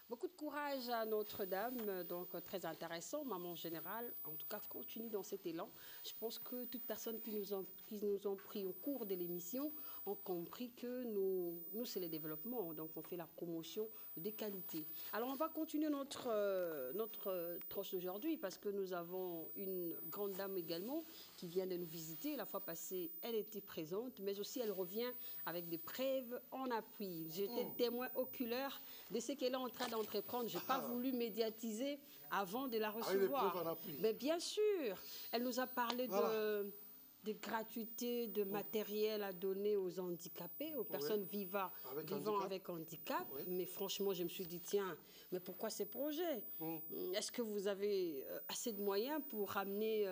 Beaucoup de courage à Notre-Dame, donc très intéressant. Maman Générale, en tout cas, continue dans cet élan. Je pense que toutes personnes qui nous ont pris au cours de l'émission ont compris que nous c'est le développement. Donc, on fait la promotion des qualités. Alors, on va continuer notre tranche d'aujourd'hui parce que nous avons une grande dame également qui vient de nous visiter. La fois passée, elle était présente, mais aussi elle revient avec des preuves en appui. J'étais témoin oculaire de ce qu'elle est en train d'entreprendre. Je n'ai pas voulu médiatiser avant de la recevoir. Mais bien sûr, elle nous a parlé de gratuité, de matériel à donner aux handicapés, aux personnes vivant avec handicap. Oui. Mais franchement, je me suis dit, tiens, mais pourquoi ces projets? Est-ce que vous avez assez de moyens pour ramener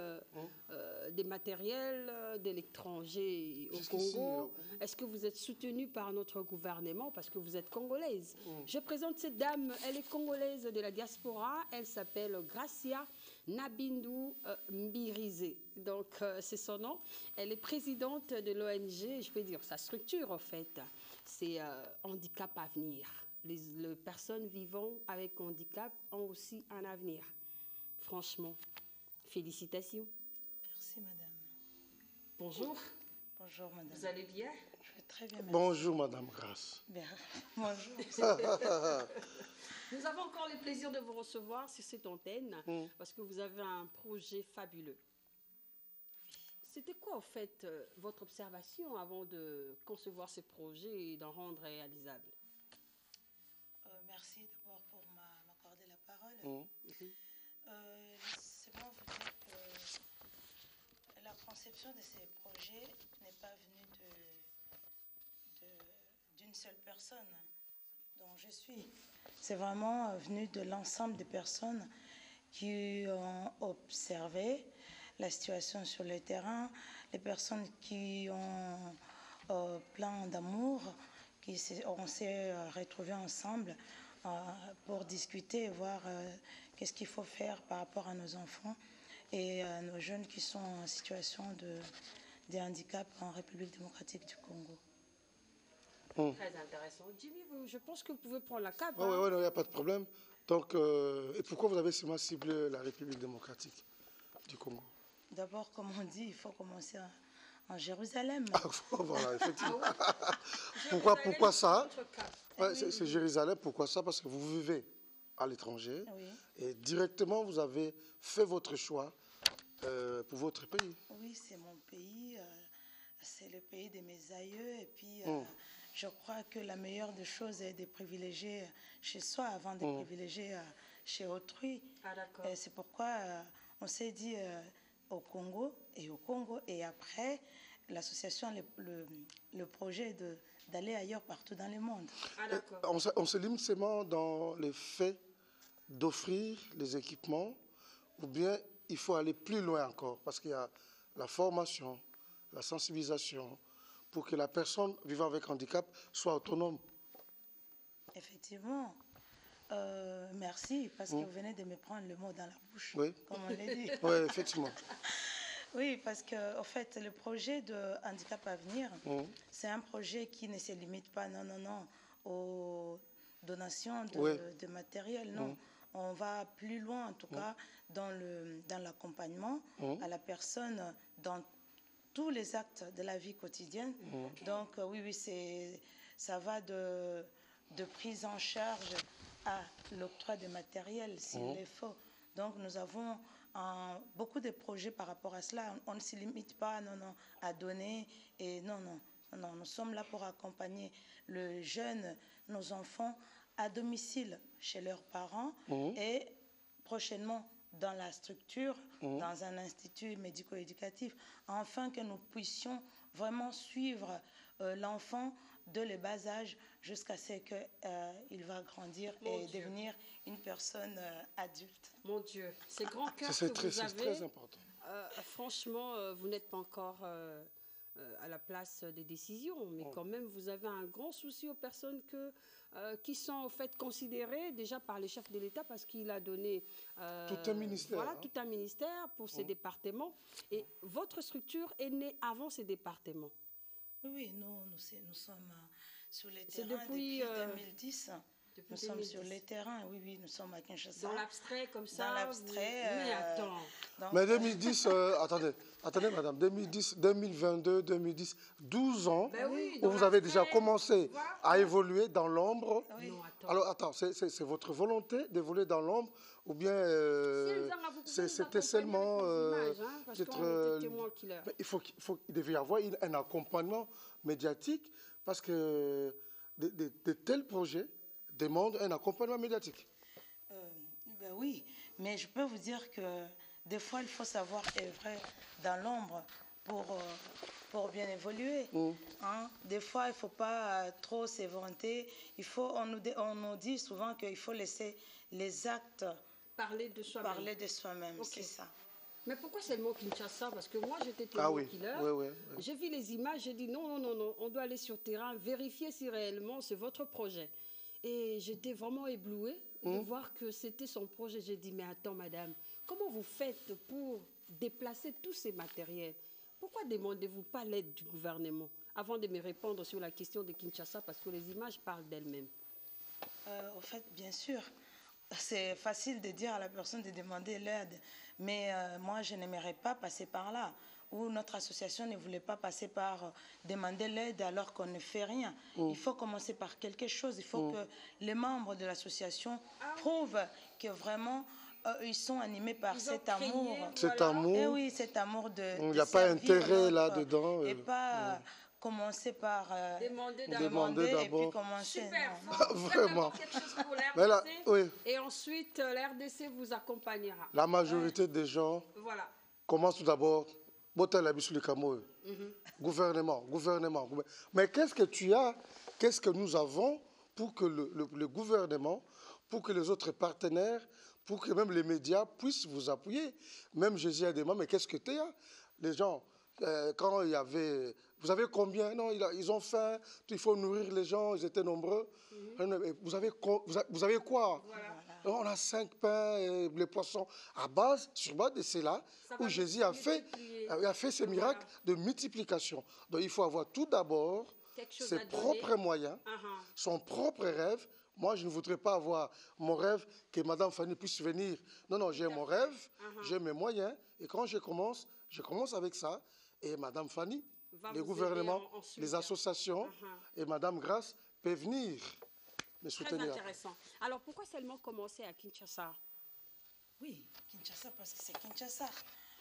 des matériels de l'étranger au Congo? Est-ce que vous êtes soutenu par notre gouvernement parce que vous êtes congolaise? Je présente cette dame, elle est congolaise de la diaspora, elle s'appelle Gracia Nabindu Mbirize. Donc, c'est son nom. Elle est présidente de l'ONG, je peux dire sa structure, en fait. C'est Handicap Avenir. Les personnes vivant avec handicap ont aussi un avenir. Franchement, félicitations. Merci, madame. Bonjour. Bonjour, madame. Vous allez bien? Je vais très bien, merci. Bonjour, madame Grace. Bien. Bonjour. Nous avons encore le plaisir de vous recevoir sur cette antenne parce que vous avez un projet fabuleux. C'était quoi, en fait, votre observation avant de concevoir ce projet et d'en rendre réalisable? Merci d'abord pour m'accorder la parole. C'est bon vous dire que la conception de ces projets n'est pas venue d'une seule personne dont je suis. C'est vraiment venu de l'ensemble des personnes qui ont observé la situation sur le terrain, les personnes qui ont plein d'amour, on s'est retrouvés ensemble pour discuter et voir qu'est-ce qu'il faut faire par rapport à nos enfants et à nos jeunes qui sont en situation de handicap en République démocratique du Congo. Très intéressant. Jimmy, je pense que vous pouvez prendre la cape. Oui, il n'y a pas de problème. Donc, et pourquoi vous avez seulement ciblé la République démocratique du Congo? D'abord, comme on dit, il faut commencer en Jérusalem. Voilà, effectivement. Pourquoi ça? C'est Jérusalem, pourquoi ça? Parce que vous vivez à l'étranger et directement vous avez fait votre choix pour votre pays. Oui, c'est mon pays, c'est le pays de mes aïeux et puis je crois que la meilleure des choses est de privilégier chez soi avant de privilégier chez autrui. Et c'est pourquoi on s'est dit au Congo et après l'association, le projet d'aller ailleurs partout dans le monde. On se limite seulement dans le fait d'offrir les équipements ou bien il faut aller plus loin encore parce qu'il y a la formation, la sensibilisation pour que la personne vivant avec handicap soit autonome. Effectivement. Merci parce que vous venez de me prendre le mot dans la bouche, comme on l'a dit. Oui, effectivement. Oui, parce que en fait, le projet de Handicap Avenir, c'est un projet qui ne se limite pas, non, aux donations de matériel, non. On va plus loin, en tout cas, dans l'accompagnement à la personne dans tous les actes de la vie quotidienne. Donc, oui, ça va de prise en charge à l'octroi de matériel, s'il le faut. Donc, nous avons beaucoup de projets par rapport à cela. On ne se limite pas, non, à donner. Et non, nous sommes là pour accompagner le jeune, nos enfants, à domicile chez leurs parents et prochainement dans la structure, dans un institut médico-éducatif, afin que nous puissions vraiment suivre l'enfant de le bas âge jusqu'à ce qu'il va grandir et devenir une personne adulte. Mon Dieu, c'est grand cœur que vous avez. C'est très important. Franchement, vous n'êtes pas encore à la place des décisions, mais quand même, vous avez un grand souci aux personnes qui sont en fait considérées déjà par les chefs de l'État parce qu'il a donné tout un ministère. Voilà, tout un ministère pour ces départements. Et votre structure est née avant ces départements. Oui, nous sommes sur les terrains depuis 2010. Nous sommes sur les terrains, oui, nous sommes à Kinshasa. Dans l'abstrait, comme ça? Dans l'abstrait. Mais attends. Mais 2010, attendez madame, 2010, 2022, 2010, 12 ans où vous avez déjà commencé à évoluer dans l'ombre. Oui. Alors attends, c'est votre volonté d'évoluer dans l'ombre ou bien c'était seulement... il devait y avoir un accompagnement médiatique parce que de tels projets demandent un accompagnement médiatique. Ben oui, mais je peux vous dire que des fois, il faut savoir œuvrer dans l'ombre pour bien évoluer. Hein? Des fois, il ne faut pas trop s'éventer. On nous dit souvent qu'il faut laisser les actes parler de soi-même. Parler de soi-même, c'est ça. Mais pourquoi seulement Kinshasa? Parce que moi, j'étais témoin killer. Oui. J'ai vu les images, j'ai dit non, on doit aller sur terrain, vérifier si réellement c'est votre projet. Et j'étais vraiment éblouie de voir que c'était son projet. J'ai dit, mais attends, madame, comment vous faites pour déplacer tous ces matériels? Pourquoi ne demandez-vous pas l'aide du gouvernement? Avant de me répondre sur la question de Kinshasa, parce que les images parlent d'elles-mêmes. En fait, bien sûr, c'est facile de dire à la personne de demander l'aide. Mais moi, je n'aimerais pas passer par là. Où notre association ne voulait pas passer par demander l'aide alors qu'on ne fait rien. Il faut commencer par quelque chose. Il faut que les membres de l'association prouvent que vraiment ils sont animés par cet amour. Cet amour. Et oui, cet amour de il n'y a pas intérêt là-dedans. Et pas commencer par demander d'abord. Et puis commencer. Super, vraiment. Quelque chose pour l'RDC, et ensuite l'RDC vous accompagnera. La majorité des gens commencent tout d'abord. Gouvernement. Mais qu'est-ce que nous avons pour que le gouvernement, pour que les autres partenaires, pour que même les médias puissent vous appuyer? Même Jésus a demandé, mais qu'est-ce que tu as? Les gens, quand il y avait... Vous avez combien? Non, ils ont faim, il faut nourrir les gens, ils étaient nombreux. Vous avez quoi? On a 5 pains et les poissons sur base de cela, où Jésus a fait ce miracle de multiplication. Donc il faut avoir tout d'abord ses propres moyens, son propre rêve. Moi, je ne voudrais pas avoir mon rêve que Madame Fanny puisse venir. Non, j'ai mon rêve, j'ai mes moyens. Et quand je commence avec ça. Et Madame Fanny, les gouvernements, les associations et Madame Grâce peuvent venir me soutenir. Très intéressant. Alors, pourquoi seulement commencer à Kinshasa? Oui, Kinshasa, parce que c'est Kinshasa.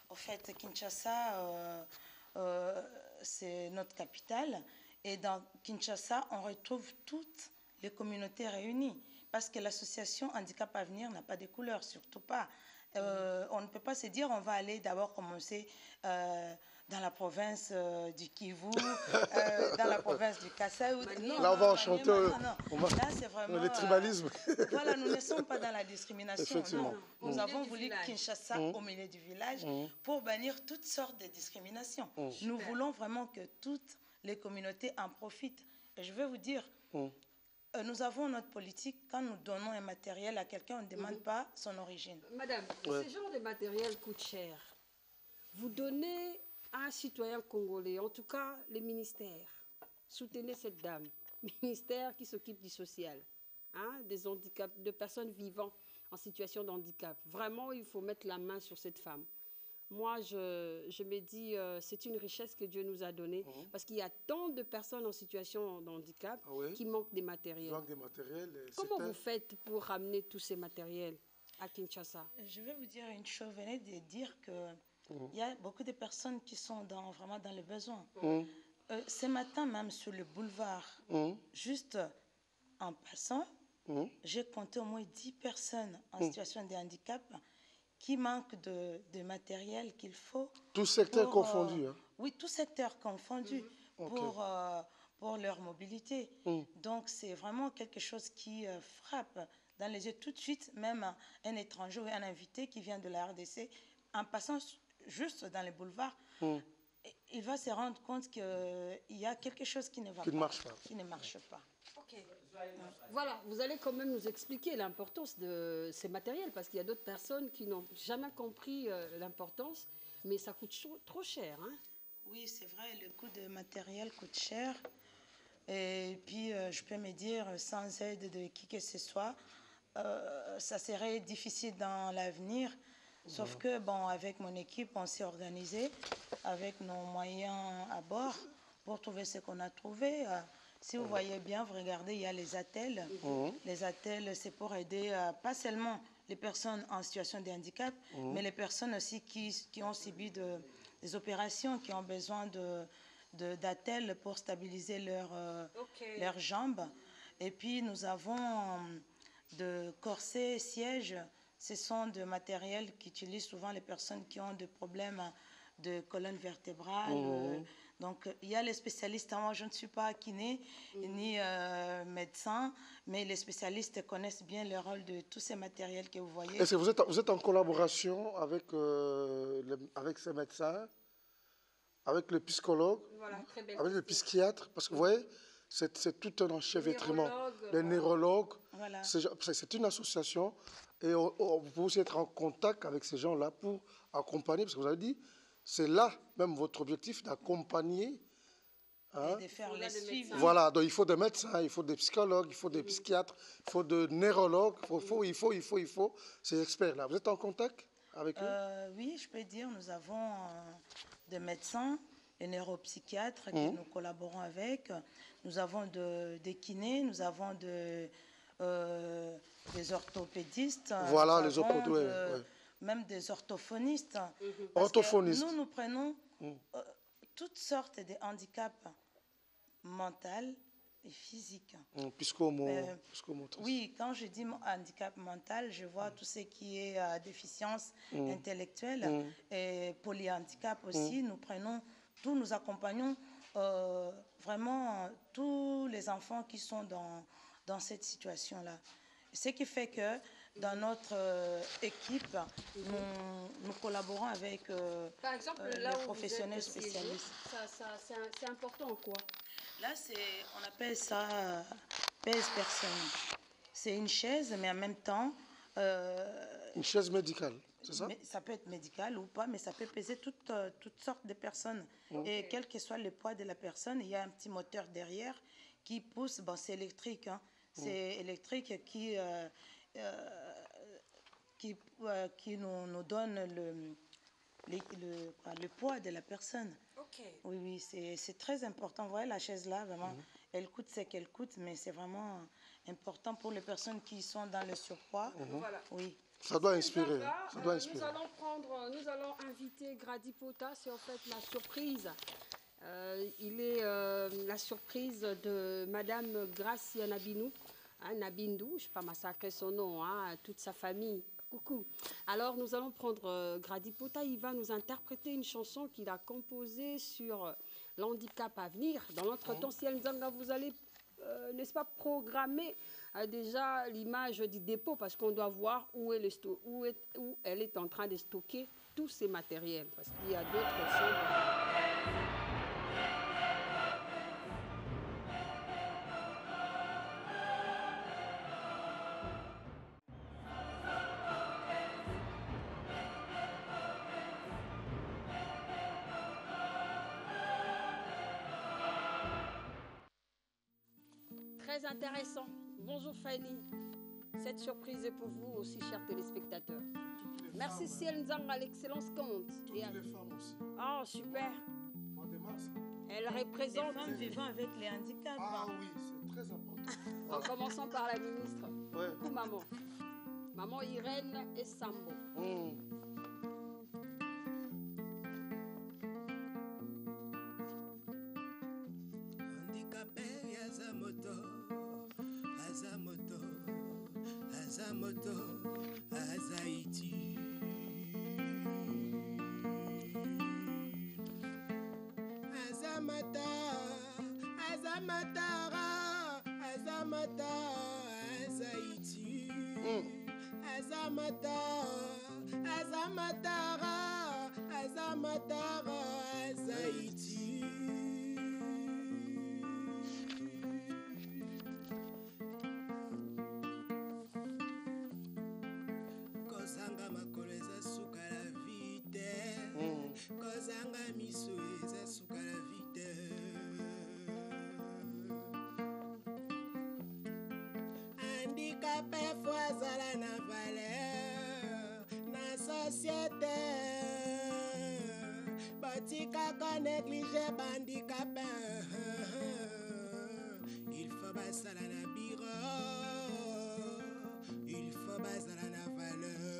En fait, Kinshasa, c'est notre capitale. Et dans Kinshasa, on retrouve toutes les communautés réunies. Parce que l'association Handicap Avenir n'a pas de couleur, surtout pas. On ne peut pas se dire on va aller d'abord commencer dans la province du Kivu, dans la province du Kassai. Là, on va enchanter là, c'est vraiment le tribalisme. Voilà, nous ne sommes pas dans la discrimination. Effectivement. Nous avons voulu Kinshasa au milieu du village pour bannir toutes sortes de discriminations. Nous voulons vraiment que toutes les communautés en profitent. Et je vais vous dire, nous avons notre politique. Quand nous donnons un matériel à quelqu'un, on ne demande pas son origine. Madame, ce genre de matériel coûte cher. Vous donnez à un citoyen congolais, en tout cas les ministères, soutenez cette dame, ministère qui s'occupe du social, des handicaps, de personnes vivant en situation de handicap. Vraiment, il faut mettre la main sur cette femme. Moi, je me dis, c'est une richesse que Dieu nous a donnée, parce qu'il y a tant de personnes en situation de handicap qui manquent des matériels. Comment vous faites pour ramener tous ces matériels à Kinshasa? Je vais vous dire une chose, vous venez de dire que il y a beaucoup de personnes qui sont vraiment dans le besoin. Ce matin même sur le boulevard, juste en passant, j'ai compté au moins 10 personnes en situation de handicap qui manquent de matériel qu'il faut. Tout secteur confondu. Oui, tout secteur confondu pour leur mobilité. Donc c'est vraiment quelque chose qui frappe dans les yeux tout de suite, même un étranger ou un invité qui vient de la RDC, en passant juste dans les boulevards, il va se rendre compte qu'il y a quelque chose qui ne marche pas. Okay. Voilà, vous allez quand même nous expliquer l'importance de ces matériels, parce qu'il y a d'autres personnes qui n'ont jamais compris l'importance, mais ça coûte trop cher. Oui, c'est vrai, le coût de matériel coûte cher. Et puis, je peux me dire, sans aide de qui que ce soit, ça serait difficile dans l'avenir. Sauf que, bon, avec mon équipe, on s'est organisé avec nos moyens à bord pour trouver ce qu'on a trouvé. Si vous voyez bien, vous regardez, il y a les attelles. Les attelles, c'est pour aider pas seulement les personnes en situation de handicap, mais les personnes aussi qui ont subi des opérations, qui ont besoin d'attelles pour stabiliser leurs jambes. Et puis, nous avons de corsets, sièges. Ce sont des matériels qu'utilisent souvent les personnes qui ont des problèmes de colonne vertébrale. Donc, il y a les spécialistes. Moi, je ne suis pas kiné ni médecin, mais les spécialistes connaissent bien le rôle de tous ces matériels que vous voyez. Est-ce que vous êtes en collaboration avec ces médecins, avec le psychologue, avec le psychiatre? Parce que vous voyez, c'est tout un enchevêtrement. Les neurologues, voilà. C'est une association et vous pouvez aussi être en contact avec ces gens-là pour accompagner, parce que vous avez dit, c'est là même votre objectif d'accompagner. Hein, et de faire les suivis. Voilà, donc il faut des médecins, il faut des psychologues, il faut des psychiatres, il faut des neurologues, il faut ces experts-là. Vous êtes en contact avec eux? Oui, je peux dire, nous avons des médecins, des neuropsychiatres que nous collaborons avec. Nous avons des kinés, nous avons des orthopédistes. Voilà, les orthopédistes. Même des orthophonistes. Orthophonistes. Nous prenons toutes sortes de handicaps mentaux et physiques. Oui, quand je dis handicap mental, je vois tout ce qui est déficience intellectuelle et polyhandicap aussi. Nous prenons tout, nous accompagnons vraiment tous les enfants qui sont dans cette situation-là. Ce qui fait que dans notre équipe, nous collaborons avec par exemple, les professionnels spécialistes. C'est important quoi? Là, on appelle ça pèse-personne. C'est une chaise, mais en même temps... une chaise médicale, c'est ça? Ça peut être médical ou pas, mais ça peut peser toutes sortes de personnes. Et quel que soit le poids de la personne, il y a un petit moteur derrière qui pousse. Bon, c'est électrique. Hein. C'est électrique qui nous donne le poids de la personne. Oui, c'est très important. Vous voyez, la chaise-là, vraiment, elle coûte ce qu'elle coûte, mais c'est vraiment important pour les personnes qui sont dans le surpoids. Voilà. Oui. Ça doit inspirer. Nous allons inviter Grady Pota, c'est en fait la surprise. Il est la surprise de Madame Gracia Nabindou. Nabindou, je ne vais pas massacrer son nom, toute sa famille. Coucou. Alors, nous allons prendre Grady Pota. Il va nous interpréter une chanson qu'il a composée sur l'handicap à venir. Dans l'entretemps, si Nzanga, vous allez, n'est-ce pas, programmer déjà l'image du dépôt, parce qu'on doit voir où elle est en train de stocker tous ces matériels. Parce qu'il y a d'autres choses. Très intéressant. Bonjour Fanny. Cette surprise est pour vous aussi, chers téléspectateurs. Merci Ciel Nzanga, l'excellence compte. Toutes les femmes aussi. Oh, super. Elle représente... Les femmes vivant avec les handicaps. Ah oui, c'est très important. En commençant par la ministre. Ouais. Coucou maman. Maman Irène et Sambo. Azamoto, Azaiti. Azamata, Azamatara, Azamata, Azaiti. Azamata, Azamatara, Azamatara, Azaiti. Kozanga miso eza suka la vite. pe fo azala na valeur na société botikaka néglige bandicapé il faut basala na bureau il faut basala na valeur.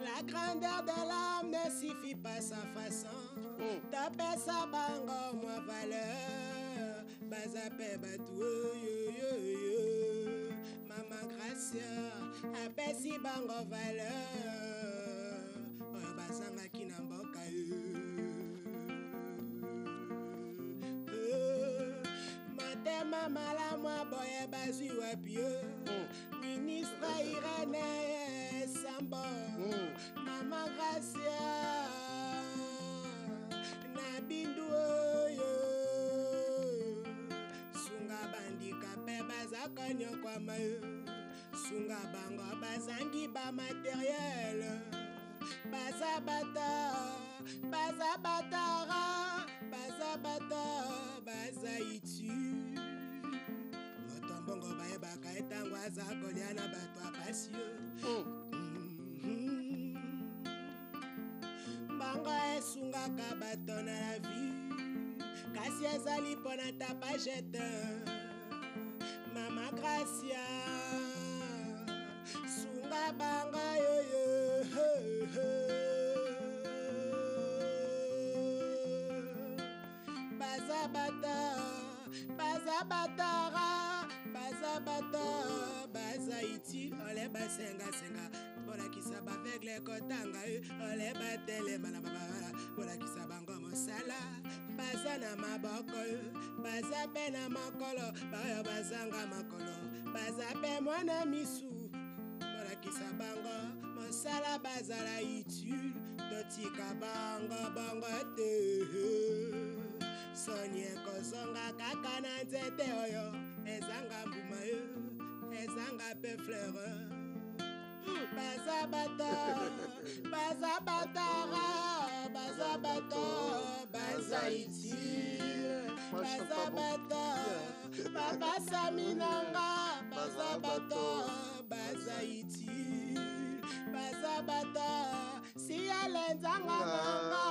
La grandeur de l'âme ne suffit pas sa façon. Taper sa bango, moi valeur. Bazape batou, yo yo yo. Maman Gracia, apesi bango valeur. Oyo basanga kinamboka yo. Matema malamwa boye bazui wapio. Ministre Irene Sambo. Mama Gracia na bindu oyo sunga bandika pe bazaka nyokwa mayo sunga bango bazangi ba matériel bazabata bazaitu motombongo bayebaka etango aza kolia na bato apasio bango esungaka bato na la vie kasi ezali mpo na tapagete mama Gracia sunga bango yoyo bazaiti ole basengasenga bolakisa bavegle kotanga ole batelema na babala bolakisa bango mosala baza na maboko baza pe na makolo bayo bazanga makolo baza pe mwana misu bolakisa bango mosala bazala itu totika bango te sonye kozonga kaka na nzete oyo ezanga mbuma yo ezanga pe fleur bazaiti bazabata papa saminanga bazabata bazaiti bazabata si alenzanga nanga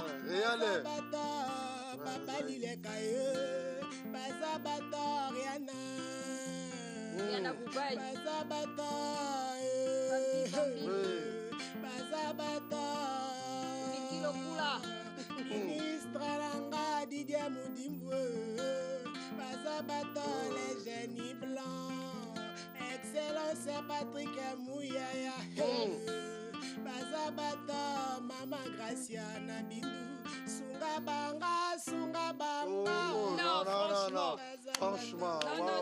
bazabata papa lileka ye bazabata Rihanna bazabata bazabata ministre langa Didier Mudimbo bazabata les génies blancs excellence Patrick Mouyaya bazabata mama Gracia na bindu sunga banga non franchement non.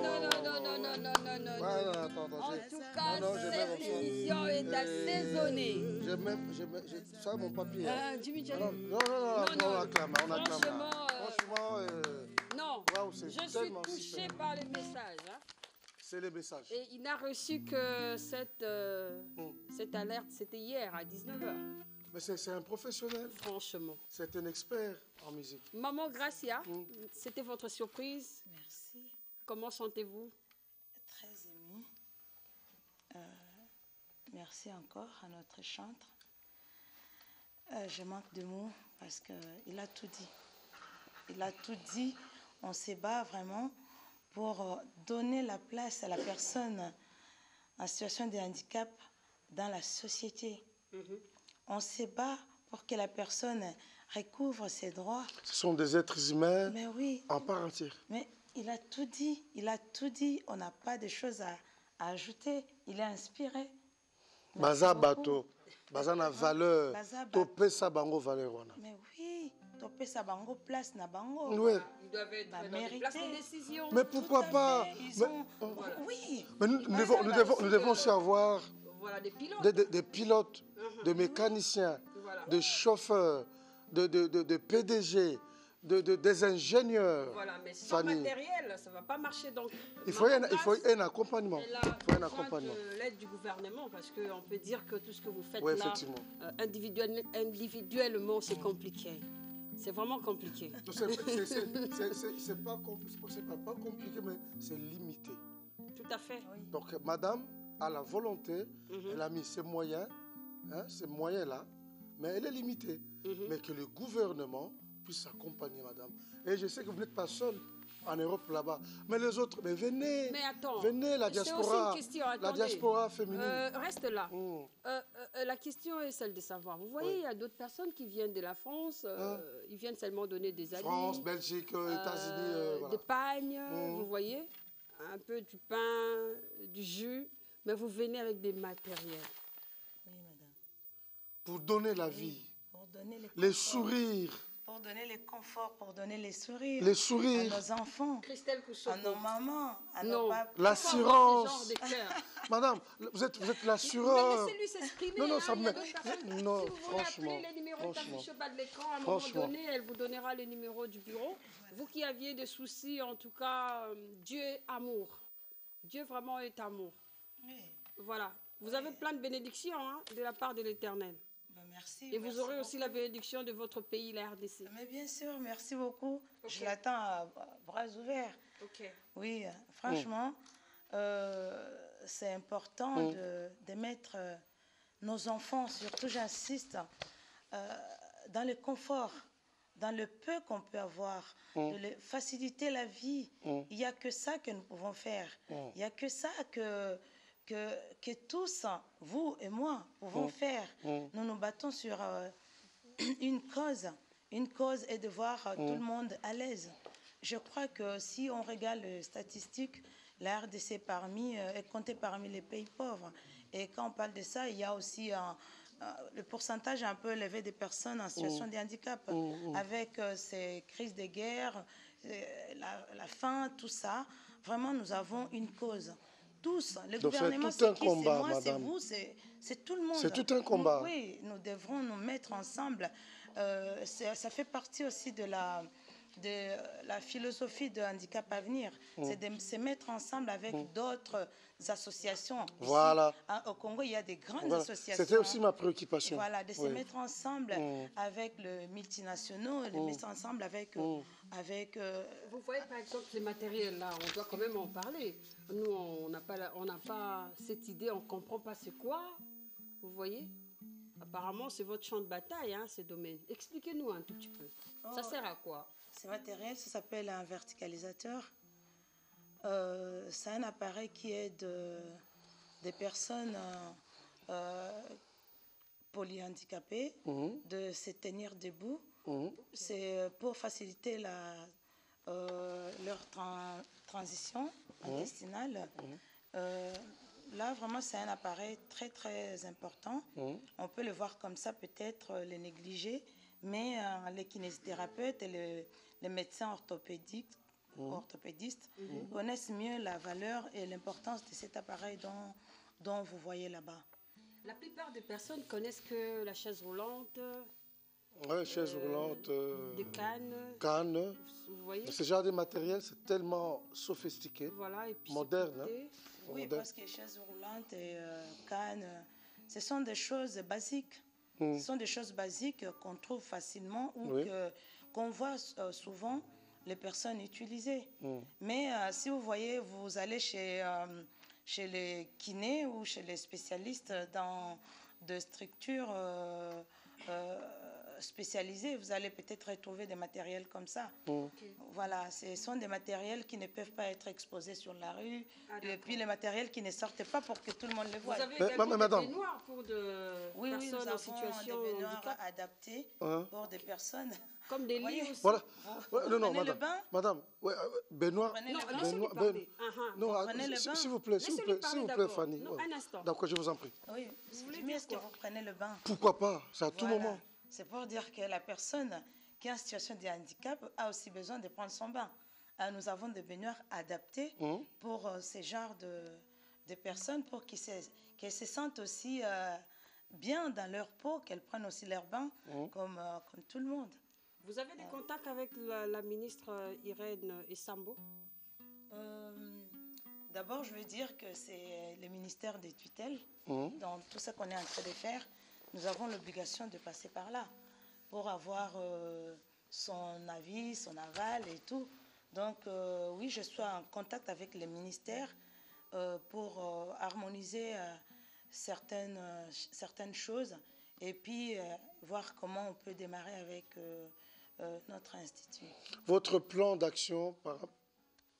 En tout cas, cette émission est assaisonnée. Ça, mon papier. Jimmy non, on acclame. Franchement, non, wow, je suis touchée par les messages. C'est les messages. Et il n'a reçu que cette alerte, c'était hier à 19h. Mais c'est un professionnel. Franchement. C'est un expert en musique. Maman Gracia, c'était votre surprise. Merci. Comment sentez-vous? Très émue. Merci encore à notre chantre. Je manque de mots parce qu'il a tout dit. Il a tout dit. On se bat vraiment pour donner la place à la personne en situation de handicap dans la société. On se bat pour que la personne recouvre ses droits. Ce sont des êtres humains en part entière. Mais il a tout dit. Il a tout dit. On n'a pas de choses à ajouter. Il est inspiré. Baza bato, baza na valeur, topé sa bango valeur. Mais oui, topé sa bango place na bango. Oui. Ils doivent être dans des places de décision. Mais pourquoi pas? Oui. Mais nous devons aussi avoir des pilotes, des mécaniciens, des chauffeurs, de PDG. Des ingénieurs. Voilà, mais sans matériel, ça ne va pas marcher. Donc, il faut un accompagnement. Il faut un accompagnement. L'aide du gouvernement, parce qu'on peut dire que tout ce que vous faites là, individuellement, c'est compliqué. C'est vraiment compliqué. C'est pas compliqué, mais c'est limité. Tout à fait. Oui. Donc, madame a la volonté, elle a mis ses moyens, hein, ces moyens-là, mais elle est limitée. Mais que le gouvernement puisse accompagner madame. Et je sais que vous n'êtes pas seul en Europe là-bas. Mais les autres, mais venez. Mais attends, venez, la diaspora. C'est aussi une question, la diaspora féminine. Reste là. La question est celle de savoir. Vous voyez, il y a d'autres personnes qui viennent de la France. Ils viennent seulement donner des avis. France, Belgique, États-Unis. Des pagnes, vous voyez. Un peu du pain, du jus. Mais vous venez avec des matériels. Oui, madame. Pour donner la vie. Pour donner les sourires. Pour donner les conforts, pour donner les sourires. Les sourires. À nos enfants. Christelle Koussoko. À nos mamans, à nos papas. L'assurance. Madame, vous êtes l'assureur. Mais laissez-lui s'exprimer. Non, ça me... Non, si vous franchement. voulez appeler les numéros qui affichent au bas de l'écran, à un moment donné, elle vous donnera les numéros du bureau. Vous qui aviez des soucis, en tout cas, Dieu est amour. Dieu vraiment est amour. Oui. Voilà. Vous avez plein de bénédictions de la part de l'Éternel. Merci. Et vous aurez aussi la bénédiction de votre pays, la RDC. Mais bien sûr, merci beaucoup. Okay. Je l'attends à bras ouverts. Okay. Oui, franchement, c'est important de mettre nos enfants, surtout j'insiste, dans le confort, dans le peu qu'on peut avoir, de les faciliter la vie. Il n'y a que ça que nous pouvons faire. Il n'y a que ça que tous, vous et moi, pouvons faire. Nous nous battons sur une cause est de voir tout le monde à l'aise. Je crois que si on regarde les statistiques, la RDC est comptée parmi les pays pauvres. Et quand on parle de ça, il y a aussi le pourcentage un peu élevé des personnes en situation de handicap, avec ces crises de guerre, la faim, tout ça. Vraiment, nous avons une cause. Tous, le gouvernement, c'est qui, c'est moi, c'est vous, c'est tout le monde. C'est tout un combat. Oui, nous devrons nous mettre ensemble. Ça fait partie aussi de la philosophie de Handicap Avenir. C'est de se mettre ensemble avec d'autres associations. Voilà. Ici, au Congo, il y a des grandes associations. C'était aussi ma préoccupation. Voilà, de se mettre ensemble avec les multinationaux, de se mettre ensemble avec... Vous voyez, par exemple, les matériels, là, on doit quand même en parler. Nous, on n'a pas cette idée, on ne comprend pas c'est quoi. Vous voyez? Apparemment, c'est votre champ de bataille, ce domaine. Expliquez-nous un tout petit peu. Ça sert à quoi? Ce matériel, ça s'appelle un verticalisateur. C'est un appareil qui aide des personnes polyhandicapées de se tenir debout. C'est pour faciliter leur transition intestinale. Là, vraiment, c'est un appareil très, très important. On peut le voir comme ça, peut-être le négliger, mais les kinésithérapeutes et les médecins orthopédistes connaissent mieux la valeur et l'importance de cet appareil dont vous voyez là-bas. La plupart des personnes connaissent que la chaise roulante. Oui, chaise roulante. Des cannes. Cannes. Vous voyez? Ce genre de matériel, c'est tellement sophistiqué, voilà, et puis moderne. Oui, parce que chaise roulante et cannes, ce sont des choses basiques. Ce sont des choses basiques qu'on trouve facilement ou qu'on voit souvent les personnes utiliser. Mais si vous voyez, vous allez chez les kinés ou chez les spécialistes dans de structures spécialisées, vous allez peut-être retrouver des matériels comme ça. Voilà, ce sont des matériels qui ne peuvent pas être exposés sur la rue, et puis les matériels qui ne sortent pas pour que tout le monde les voit. Vous avez également des baignoires pour personnes en situation des baignoires adaptés pour des personnes. Comme des lits aussi. Voilà. Non, madame. Le bain? Madame, baignoire. Non, prenez le bain. S'il vous plaît, Fanny. Non, un instant. D'accord, je vous en prie. Oui, est-ce que vous prenez le bain? Pourquoi pas? C'est à tout moment. C'est pour dire que la personne qui est en situation de handicap a aussi besoin de prendre son bain. Nous avons des baignoires adaptées pour ce genre de personnes, pour qu'elles se sentent aussi bien dans leur peau, qu'elles prennent aussi leur bain comme tout le monde. Vous avez des contacts avec la ministre Irène Essambo? D'abord, je veux dire que c'est le ministère des tutelles. Dans tout ce qu'on est en train de faire, nous avons l'obligation de passer par là pour avoir son avis, son aval et tout. Donc, oui, je suis en contact avec les ministères pour harmoniser certaines choses et puis voir comment on peut démarrer avec notre institut. Votre plan d'action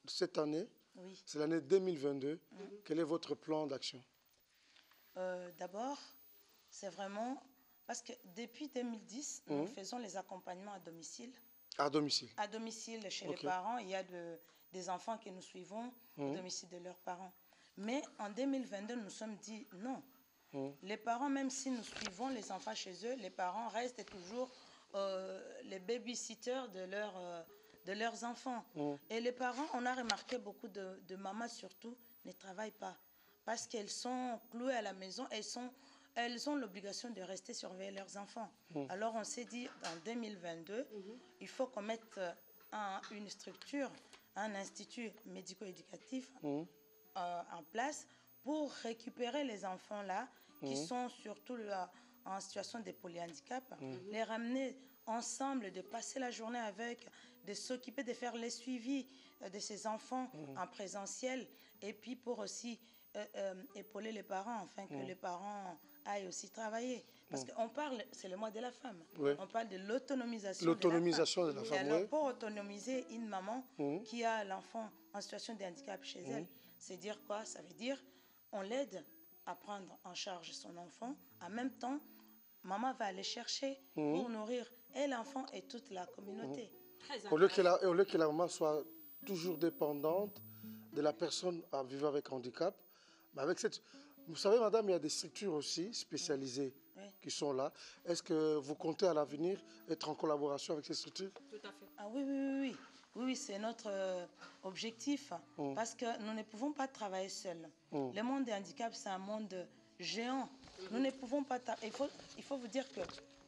cette année, oui. C'est l'année 2022. Quel est votre plan d'action? D'abord, c'est vraiment... Parce que depuis 2010, nous faisons les accompagnements à domicile. À domicile? À domicile, chez les parents. Il y a des enfants que nous suivons au domicile de leurs parents. Mais en 2022, nous nous sommes dit non. Les parents, même si nous suivons les enfants chez eux, les parents restent toujours les babysitters de leurs enfants. Et les parents, on a remarqué beaucoup de mamans surtout, ne travaillent pas. Parce qu'elles sont clouées à la maison, elles ont l'obligation de rester surveiller leurs enfants. Alors on s'est dit, en 2022, il faut qu'on mette une structure, un institut médico-éducatif en place pour récupérer les enfants-là qui sont surtout en situation de polyhandicap, les ramener ensemble, de passer la journée avec, de s'occuper de faire les suivis de ces enfants en présentiel et puis pour aussi épauler les parents afin que les parents aillent aussi travailler. Parce qu'on parle, c'est le mois de la femme, on parle de l'autonomisation de la femme. Alors, pour autonomiser une maman qui a l'enfant en situation de handicap chez elle, c'est dire quoi? Ça veut dire on l'aide à prendre en charge son enfant. En même temps, maman va aller chercher pour nourrir et l'enfant et toute la communauté. Au lieu que la maman soit toujours dépendante de la personne à vivre avec handicap, mais avec cette... Vous savez, madame, il y a des structures aussi spécialisées qui sont là. Est-ce que vous comptez à l'avenir être en collaboration avec ces structures? Tout à fait. Ah oui. Oui, c'est notre objectif parce que nous ne pouvons pas travailler seuls. Le monde des handicaps, c'est un monde géant. Nous ne pouvons pas... Il faut vous dire que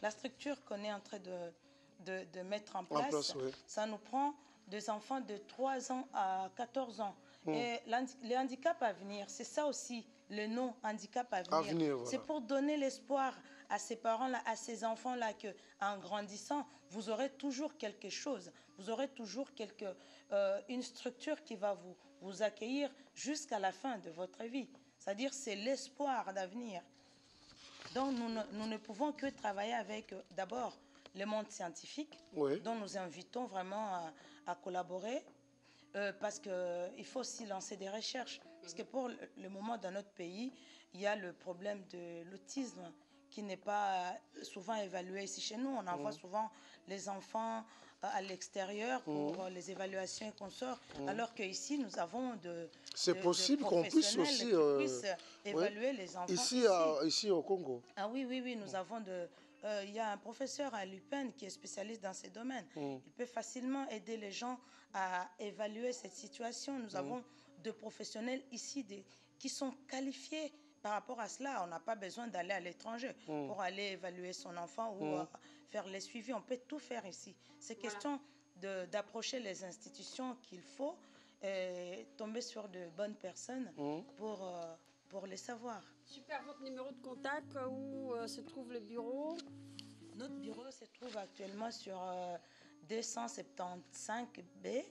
la structure qu'on est en train de mettre en place, ça nous prend des enfants de 3 ans à 14 ans. Et les handicaps à venir, c'est ça aussi, le nom handicap à venir. Voilà. C'est pour donner l'espoir à ces parents-là, à ces enfants-là, qu'en grandissant, vous aurez toujours quelque chose. Vous aurez toujours une structure qui va vous accueillir jusqu'à la fin de votre vie. C'est-à-dire, c'est l'espoir d'avenir. Donc, nous ne pouvons que travailler avec, d'abord, le monde scientifique, dont nous invitons vraiment à collaborer, parce qu'il faut aussi lancer des recherches. Parce que pour le moment, dans notre pays, il y a le problème de l'autisme qui n'est pas souvent évalué ici chez nous. On envoie souvent les enfants à l'extérieur pour les évaluations et consorts, alors qu'ici, nous avons c'est possible qu'on puisse aussi évaluer les enfants ici au Congo. Ah oui, nous avons il y a un professeur à l'UPEN qui est spécialiste dans ces domaines. Il peut facilement aider les gens à évaluer cette situation. Nous avons de professionnels ici qui sont qualifiés par rapport à cela. On n'a pas besoin d'aller à l'étranger pour aller évaluer son enfant ou faire les suivis. On peut tout faire ici. C'est question d'approcher les institutions qu'il faut et tomber sur de bonnes personnes pour les savoir. Super, votre numéro de contact, où se trouve le bureau? Notre bureau se trouve actuellement sur 275B,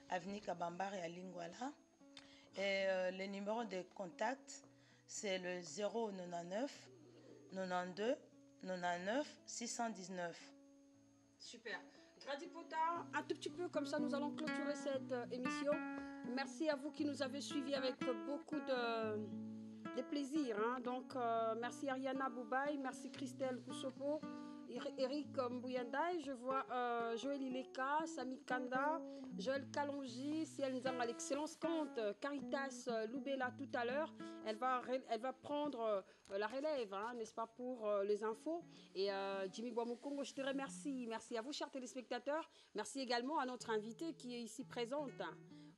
avenue Kabambari à Lingwala. Et le numéro de contact, c'est le 099 92 99 619. Super. Gradipota, un tout petit peu comme ça, nous allons clôturer cette émission. Merci à vous qui nous avez suivis avec beaucoup de plaisir. Donc, merci Ariana Boubaï, merci Christelle Koussopo, Eric Mbouyandai, je vois Joël Ileka, Sami Kanda, Joël Kalonji, Ciel Nzang à l'excellence compte, Caritas Loubela tout à l'heure. Elle va prendre la relève, n'est-ce pas, pour les infos. Et Jimmy Boamukongo, je te remercie. Merci à vous, chers téléspectateurs. Merci également à notre invitée qui est ici présente.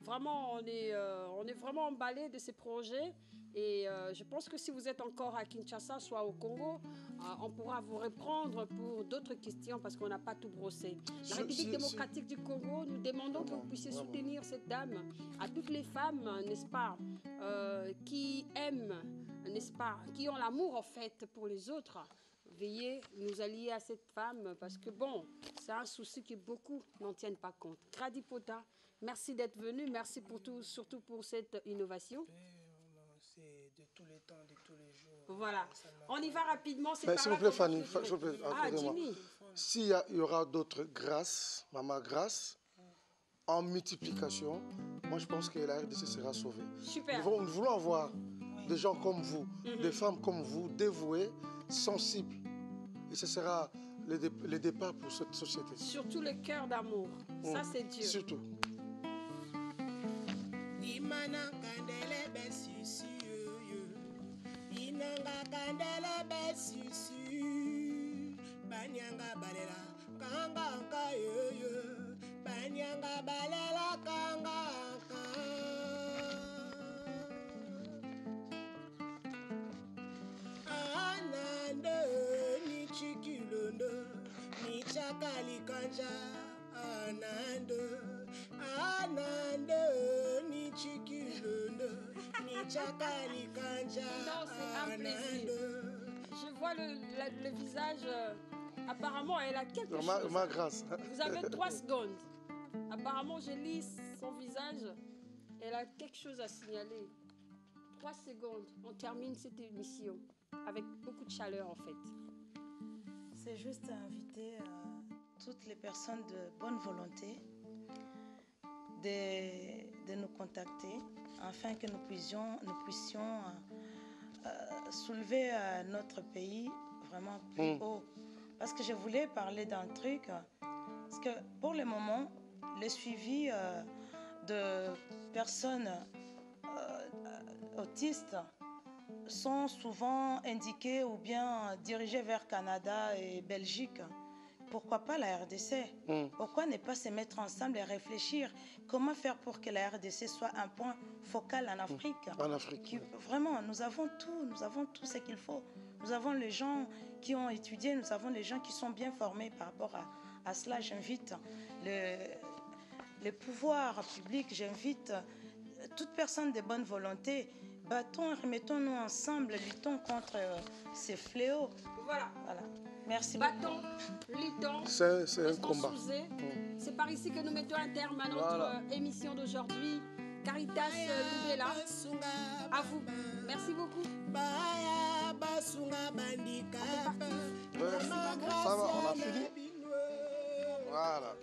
Vraiment, on est vraiment emballés de ces projets. Et je pense que si vous êtes encore à Kinshasa, soit au Congo, on pourra vous reprendre pour d'autres questions parce qu'on n'a pas tout brossé. La République démocratique du Congo, nous demandons que vous puissiez soutenir cette dame, à toutes les femmes, n'est-ce pas, qui aiment, n'est-ce pas, qui ont l'amour en fait pour les autres. veuillez nous allier à cette femme parce que bon, c'est un souci que beaucoup n'en tiennent pas compte. Kradipota, merci d'être venu, merci pour tout, surtout pour cette innovation. C'est de tous les temps, de tous les jours. Voilà. On y va rapidement. S'il vous plaît, Fanny, Jimmy. S'il y aura d'autres grâces, maman grâce, en multiplication, moi je pense que la RDC sera sauvée. Super. Nous voulons avoir des gens comme vous, des femmes comme vous, dévouées, sensibles. Et ce sera le départ pour cette société. Surtout le cœur d'amour. Ça, c'est Dieu. Surtout. Banyanga balela kanga yo banyanga balela kanga anande ni chikilondo ni chakali kanja anande ni chikilondo ni chakali kanja. Non, c'est un plaisir. Je vois le visage. Apparemment, elle a quelque chose. Ma grâce. Vous avez 3 secondes. Apparemment, je lis son visage. Elle a quelque chose à signaler. 3 secondes. On termine cette émission avec beaucoup de chaleur, en fait. C'est juste inviter toutes les personnes de bonne volonté de nous contacter afin que nous puissions soulever notre pays vraiment plus haut. Parce que je voulais parler d'un truc, parce que pour le moment, le suivi de personnes autistes sont souvent indiqués ou bien dirigés vers Canada et Belgique. Pourquoi pas la RDC? Pourquoi ne pas se mettre ensemble et réfléchir comment faire pour que la RDC soit un point focal en Afrique? En Afrique. Vraiment, nous avons tout ce qu'il faut. Nous avons les gens qui ont étudié, nous avons les gens qui sont bien formés par rapport à cela. J'invite les pouvoirs publics, j'invite toute personne de bonne volonté. Remettons-nous ensemble, luttons contre ces fléaux. Voilà. Merci beaucoup. Luttons. C'est un combat. C'est par ici que nous mettons un terme à notre émission d'aujourd'hui. Caritas Loubela, à vous. Merci beaucoup. Ça va, on a fini. Voilà.